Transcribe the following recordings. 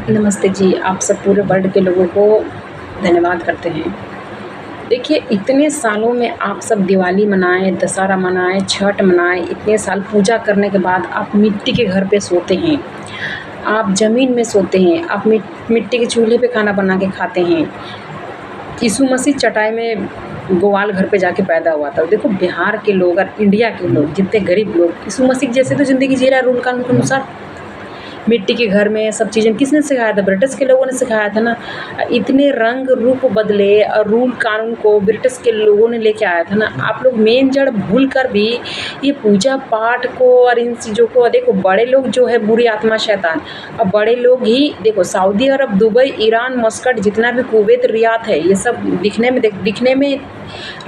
नमस्ते जी, आप सब पूरे वर्ल्ड के लोगों को धन्यवाद करते हैं। देखिए, इतने सालों में आप सब दिवाली मनाएँ, दशहरा मनाएँ, छठ मनाएँ, इतने साल पूजा करने के बाद आप मिट्टी के घर पे सोते हैं, आप ज़मीन में सोते हैं, आप मिट्टी के चूल्हे पे खाना बना के खाते हैं। यीशु मसीह चटाई में ग्वाल घर पे जाके पैदा हुआ था। देखो बिहार के लोग और इंडिया के लोग, जितने गरीब लोग, यीशु मसीह जैसे तो ज़िंदगी जी रहा है रूल कानून के अनुसार। मिट्टी के घर में सब चीज़ें किसने सिखाया था? ब्रिटिश के लोगों ने सिखाया था ना। इतने रंग रूप बदले और रूल कानून को ब्रिटिश के लोगों ने लेके आया था ना। आप लोग मेन जड़ भूल कर भी ये पूजा पाठ को और इन चीज़ों को देखो, बड़े लोग जो है बुरी आत्मा शैतान, और बड़े लोग ही देखो सऊदी अरब, दुबई, ईरान, मस्कट, जितना भी कुवैत, रियाद है, ये सब दिखने में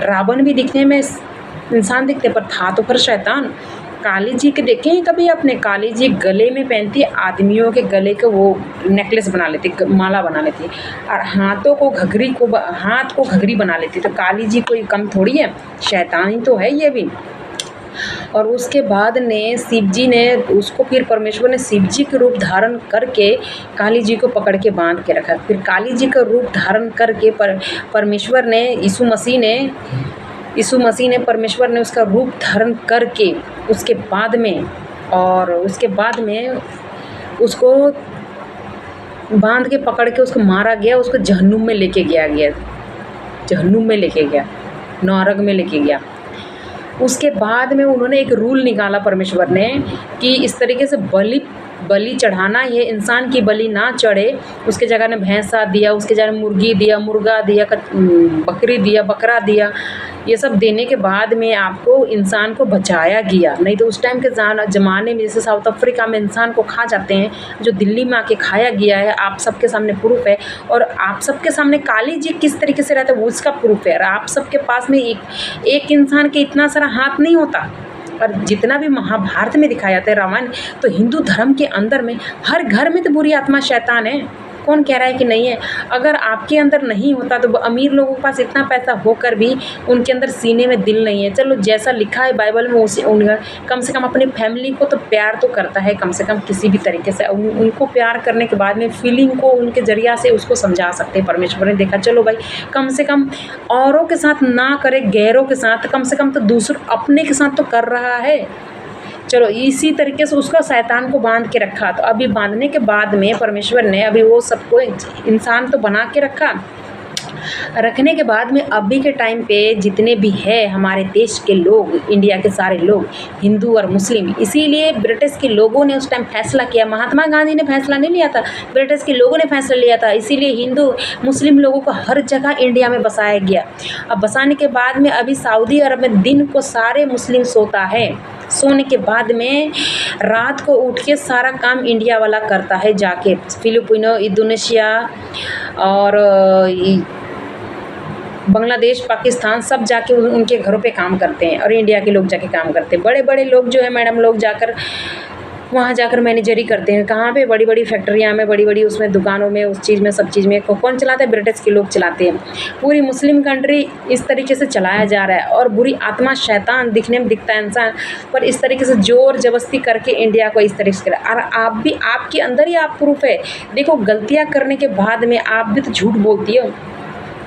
रावण भी दिखने में इंसान दिखते, पर था तो पर शैतान। काली जी के देखे हैं कभी आपने? काली जी गले में पहनती है, आदमियों के गले को वो नेकलेस बना लेती, माला बना लेती, और हाथों को हाथ को घघरी बना लेती। तो काली जी कोई कम थोड़ी है, शैतान ही तो है ये भी। और उसके बाद ने शिव जी ने उसको, फिर परमेश्वर ने शिव जी के रूप धारण करके काली जी को पकड़ के बांध के रखा। फिर काली जी का रूप धारण करके परमेश्वर ने, यीशु मसीह ने परमेश्वर ने उसका रूप धारण करके उसके बाद में उसको बांध के पकड़ के उसको मारा गया, उसको जहन्नुम में लेके गया, नरक में लेके गया। उसके बाद में उन्होंने एक रूल निकाला परमेश्वर ने कि इस तरीके से बलि चढ़ाना, ये इंसान की बलि ना चढ़े। उसके जगह ने भैंसा दिया, उसके जगह मुर्गी दिया, मुर्गा दिया, बकरी दिया, बकरा दिया। ये सब देने के बाद में आपको इंसान को बचाया गया। नहीं तो उस टाइम के ज़माने में जैसे साउथ अफ्रीका में इंसान को खा जाते हैं, जो दिल्ली में आके खाया गया है, आप सबके सामने प्रूफ है। और आप सबके सामने काली जी किस तरीके से रहता है वो उसका प्रूफ है। और आप सबके पास में एक इंसान के इतना सारा हाथ नहीं होता। और जितना भी महाभारत में दिखाया जाता है, रामायण, तो हिंदू धर्म के अंदर में हर घर में तो बुरी आत्मा शैतान है। कौन कह रहा है कि नहीं है? अगर आपके अंदर नहीं होता तो अमीर लोगों के पास इतना पैसा होकर भी उनके अंदर सीने में दिल नहीं है। चलो जैसा लिखा है बाइबल में उसे कम से कम अपनी फैमिली को तो प्यार तो करता है, कम से कम किसी भी तरीके से उनको प्यार करने के बाद में फीलिंग को उनके जरिया से उसको समझा सकते हैं। परमेश्वर ने देखा चलो भाई कम से कम औरों के साथ ना करे, गैरों के साथ, कम से कम तो दूसरों अपने के साथ तो कर रहा है। चलो इसी तरीके से उसका शैतान को बांध के रखा। तो अभी बांधने के बाद में परमेश्वर ने अभी वो सबको इंसान तो बना के रखने के बाद में अभी के टाइम पे जितने भी है हमारे देश के लोग, इंडिया के सारे लोग, हिंदू और मुस्लिम, इसीलिए ब्रिटिश के लोगों ने उस टाइम फैसला किया। महात्मा गांधी ने फैसला नहीं लिया था, ब्रिटिश के लोगों ने फैसला लिया था। इसीलिए हिंदू मुस्लिम लोगों को हर जगह इंडिया में बसाया गया। अब बसाने के बाद में अभी सऊदी अरब में दिन को सारे मुस्लिम सोता है, सोने के बाद में रात को उठ के सारा काम इंडिया वाला करता है, जाके फिलिपिनो, इंडोनेशिया और बांग्लादेश, पाकिस्तान, सब जाके उनके घरों पे काम करते हैं। और इंडिया के लोग जाके काम करते हैं। बड़े बड़े लोग जो है मैडम लोग जाकर वहाँ जाकर मैनेजरी करते हैं। कहाँ पे? बड़ी बड़ी फैक्ट्रियाँ में, बड़ी बड़ी उसमें दुकानों में, उस चीज़ में, सब चीज़ में। कौन चलाता है? ब्रिटिश के लोग चलाते हैं। पूरी मुस्लिम कंट्री इस तरीके से चलाया जा रहा है। और बुरी आत्मा शैतान दिखने में दिखता है इंसान, पर इस तरीके से जोर जबरदस्ती करके इंडिया को इस तरीके से करा। और आप भी, आपके अंदर ही आप प्रूफ है। देखो गलतियाँ करने के बाद में आप भी तो झूठ बोलती हो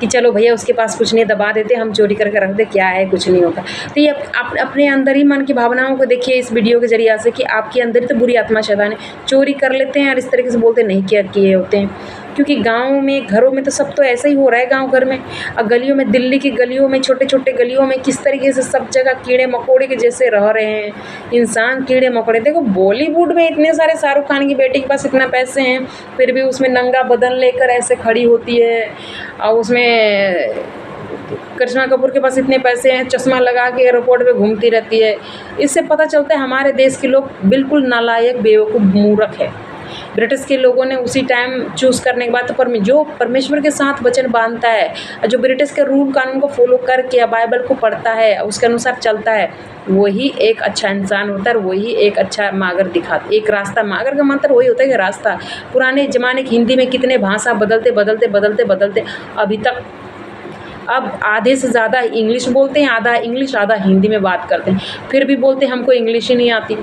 कि चलो भैया उसके पास कुछ नहीं, दबा देते, हम चोरी करके रख दे, क्या है, कुछ नहीं होता। तो ये आप अपने अंदर ही मन की भावनाओं को देखिए इस वीडियो के जरिए से कि आपके अंदर ही तो बुरी आत्मा शैतान है। चोरी कर लेते हैं और इस तरीके से बोलते नहीं क्या किए होते हैं। क्योंकि गाँव में, घरों में तो सब तो ऐसा ही हो रहा है गाँव घर में। और गलियों में, दिल्ली की गलियों में, छोटे छोटे गलियों में किस तरीके से सब जगह कीड़े मकोड़े के जैसे रह रहे हैं इंसान, कीड़े मकोड़े। देखो बॉलीवुड में इतने सारे, शाहरुख खान की बेटी के पास इतना पैसे हैं, फिर भी उसमें नंगा बदन लेकर ऐसे खड़ी होती है। और उसमें करिश्मा कपूर के पास इतने पैसे हैं, चश्मा लगा के एयरपोर्ट पे घूमती रहती है। इससे पता चलता है हमारे देश के लोग बिल्कुल नालायक, बेवकूफ़, मूर्ख है। ब्रिटिश के लोगों ने उसी टाइम चूज़ करने के बाद तो जो परमेश्वर के साथ वचन बांधता है, जो ब्रिटिश के रूल कानून को फॉलो करके बाइबल को पढ़ता है, उसके अनुसार चलता है, वही एक अच्छा इंसान होता है। वही एक अच्छा मार्ग दिखाता, एक रास्ता। मार्ग का मंत्र वही होता है कि रास्ता। पुराने ज़माने की हिंदी में कितने भाषा बदलते अभी तक, अब आधे से ज़्यादा इंग्लिश बोलते हैं, आधा इंग्लिश आधा हिंदी में बात करते हैं। फिर भी बोलते हैं हमको इंग्लिश ही नहीं आती।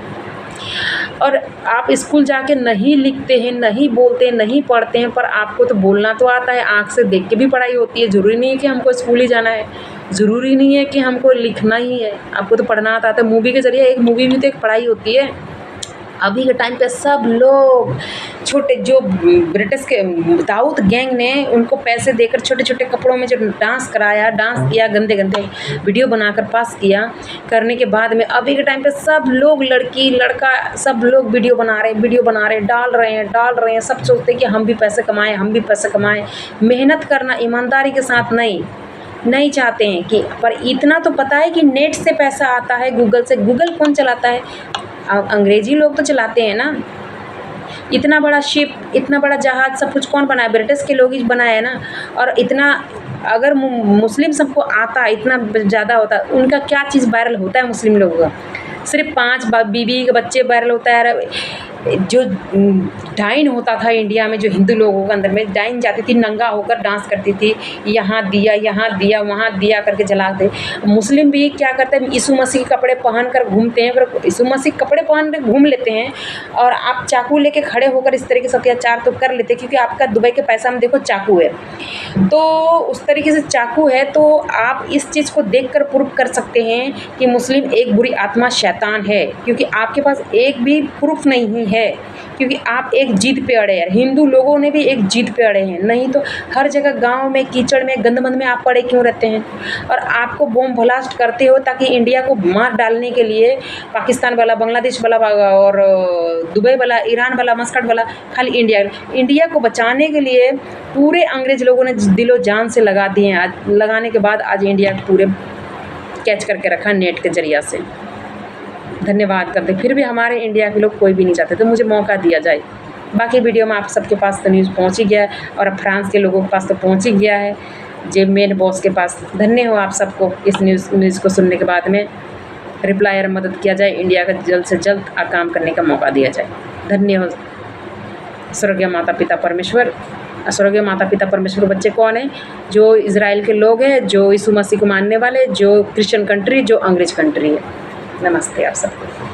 और आप स्कूल जाके नहीं लिखते हैं, नहीं बोलते हैं, नहीं पढ़ते हैं, पर आपको तो बोलना तो आता है, आँख से देख के भी पढ़ाई होती है। ज़रूरी नहीं है कि हमको स्कूल ही जाना है, ज़रूरी नहीं है कि हमको लिखना ही है, आपको तो पढ़ना आता है। मूवी के ज़रिए एक मूवी भी तो एक पढ़ाई होती है। अभी के टाइम पे सब लोग छोटे जो ब्रिटिश के दाऊद गैंग ने उनको पैसे देकर छोटे छोटे कपड़ों में जो डांस कराया, डांस किया, गंदे गंदे वीडियो बनाकर पास किया, करने के बाद में अभी के टाइम पे सब लोग, लड़की लड़का, सब लोग वीडियो बना रहे, डाल रहे हैं। सब सोचते हैं कि हम भी पैसे कमाएं। मेहनत करना ईमानदारी के साथ नहीं चाहते हैं कि, पर इतना तो पता है कि नेट से पैसा आता है, गूगल से। गूगल कौन चलाता है? अंग्रेजी लोग तो चलाते हैं ना। इतना बड़ा शिप, इतना बड़ा जहाज, सब कुछ कौन बनाया? ब्रिटिश के लोग ही बनाए हैं ना। और इतना अगर मुस्लिम सबको आता, इतना ज़्यादा होता, उनका क्या चीज़ वायरल होता है मुस्लिम लोगों का? सिर्फ 5 बीवी के बच्चे वायरल होता है। जो डाइन होता था इंडिया में, जो हिंदू लोगों के अंदर में डाइन जाती थी, नंगा होकर डांस करती थी, यहाँ दिया वहाँ दिया करके जलाते। मुस्लिम भी क्या करते हैं, यीशु मसीह के कपड़े पहन कर घूमते हैं, पर यीशु मसीह के कपड़े पहन कर घूम लेते हैं, और आप चाकू लेके खड़े होकर इस तरीके से अत्याचार तो कर लेते हैं, क्योंकि आपका दुबई के पैसा में देखो चाकू है, तो उस तरीके से चाकू है। तो आप इस चीज़ को देख कर प्रूफ कर सकते हैं कि मुस्लिम एक बुरी आत्मा, शैतान है, क्योंकि आपके पास एक भी प्रूफ नहीं है, क्योंकि आप एक जिद पे अड़े हैं। हिंदू लोगों ने भी एक जिद पे अड़े हैं, नहीं तो हर जगह गांव में कीचड़ में गंदमंद में आप पड़े क्यों रहते हैं? और आपको बॉम्ब ब्लास्ट करते हो ताकि इंडिया को मार डालने के लिए पाकिस्तान वाला, बांग्लादेश वाला और दुबई वाला, ईरान वाला, मस्कट वाला, खाली इंडिया को बचाने के लिए पूरे अंग्रेज लोगों ने दिलो जान से लगा दिए हैं। आज लगाने के बाद आज इंडिया पूरे कैच करके रखा नेट के जरिया से। धन्यवाद करते, फिर भी हमारे इंडिया के लोग कोई भी नहीं चाहते, तो मुझे मौका दिया जाए। बाकी वीडियो में आप सबके पास तो न्यूज़ पहुंच ही गया है, और फ्रांस के लोगों के पास तो पहुंच ही गया है, जे मेन बॉस के पास। धन्य हो आप सबको इस न्यूज़ को सुनने के बाद में रिप्लाई और मदद किया जाए, इंडिया का जल्द से जल्द काम करने का मौका दिया जाए। धन्य हो स्वर्गीय माता पिता परमेश्वर। स्वर्गीय माता पिता परमेश्वर बच्चे कौन है? जो इजराइल के लोग हैं, जो यीशु मसीह को मानने वाले, जो क्रिश्चियन कंट्री, जो अंग्रेज कंट्री है। नमस्ते आप सबको।